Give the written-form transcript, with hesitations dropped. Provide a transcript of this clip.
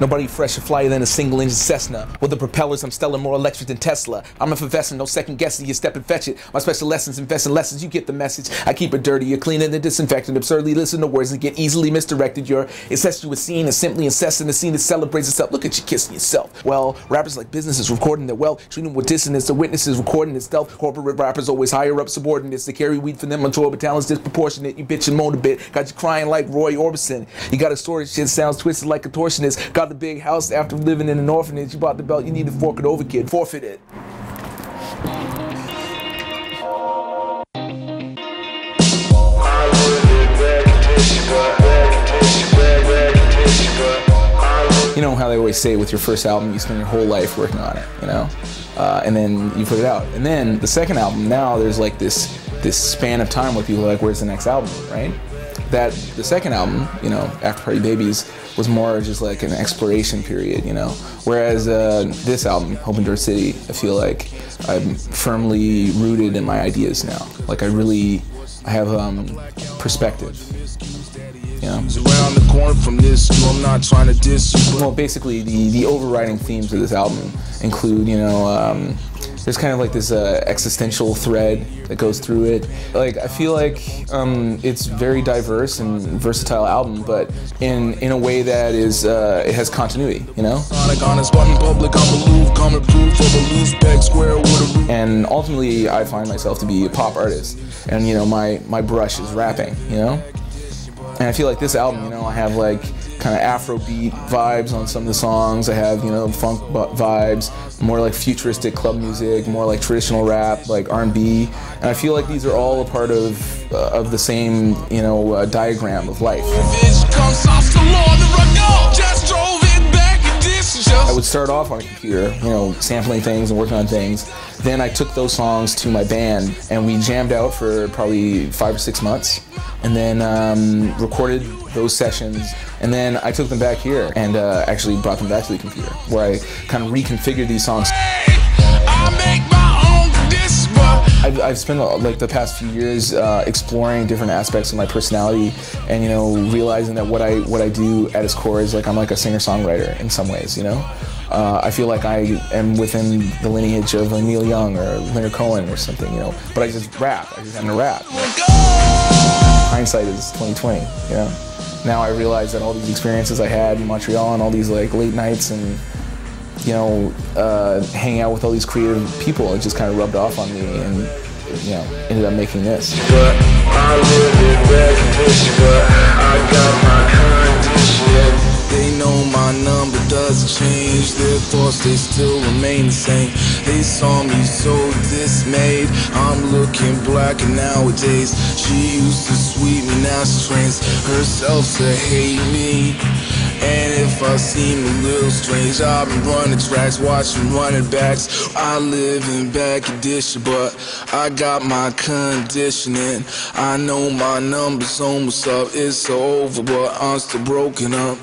Nobody fresher, flyer than a single-engine Cessna. With the propellers, I'm stellar, more electric than Tesla. I'm effervescent, no second guessing, you step and fetch it. My special lessons, invest in lessons, you get the message. I keep it dirty, you're cleaner than disinfectant. Absurdly listen to words and get easily misdirected. Your incestuous scene is simply incessant, a scene that celebrates itself. Look at you kissing yourself. Well, rappers like businesses recording their wealth, treating with dissonance. The witnesses recording its stealth. Corporate rappers always higher up subordinates. They carry weed for them, Montreal but talent's disproportionate. You bitch and moan a bit, got you crying like Roy Orbison. You got a story shit sounds twisted like contortionist. Got the big house after living in an orphanage. You bought the belt, you need to fork it over, kid. Forfeit it. You know how they always say with your first album, you spend your whole life working on it, you know? And then you put it out. And then the second album, now there's like this span of time where people are like, where's the next album, right? That the second album, you know, After Party Babies, was more just like an exploration period, you know? Whereas this album, Hope in Dirt City, I feel like I'm firmly rooted in my ideas now. Like I have perspective. You know? Around the corner from this, I'm not trying to diss you. Well, basically, the overriding themes of this album include, you know, there's kind of like this existential thread that goes through it. Like, I feel like it's very diverse and versatile album, but in a way that is, it has continuity, you know? And ultimately, I find myself to be a pop artist. And, you know, my brush is rapping, you know? And I feel like this album, you know, I have like kind of Afrobeat vibes on some of the songs. I have, you know, funk vibes, more like futuristic club music, more like traditional rap, like R&B. And I feel like these are all a part of the same, you know, diagram of life. I would start off on a computer, you know, sampling things and working on things. Then I took those songs to my band and we jammed out for probably 5 or 6 months. And then recorded those sessions, and then I took them back here and actually brought them back to the computer, where I kind of reconfigured these songs. I've spent like the past few years exploring different aspects of my personality, and you know, realizing that what I do at its core is like I'm like a singer-songwriter in some ways, you know. I feel like I am within the lineage of Neil Young or Leonard Cohen or something, you know. But I just rap. I just happen to rap. Hindsight is 20/20, you know. Now I realize that all these experiences I had in Montreal and all these like late nights and, you know, hanging out with all these creative people, it just kind of rubbed off on me and, you know, ended up making this. But I live in recognition, but I got my condition. They know my number doesn't change, their thoughts they still remain the same. They saw me so dismayed, I'm looking blacker nowadays. She used to sweet me, now she trains herself to hate me. And if I seem a little strange, I've been running tracks, watching running backs. I live in bad condition, but I got my conditioning. I know my number's almost up, it's over, but I'm still broken up.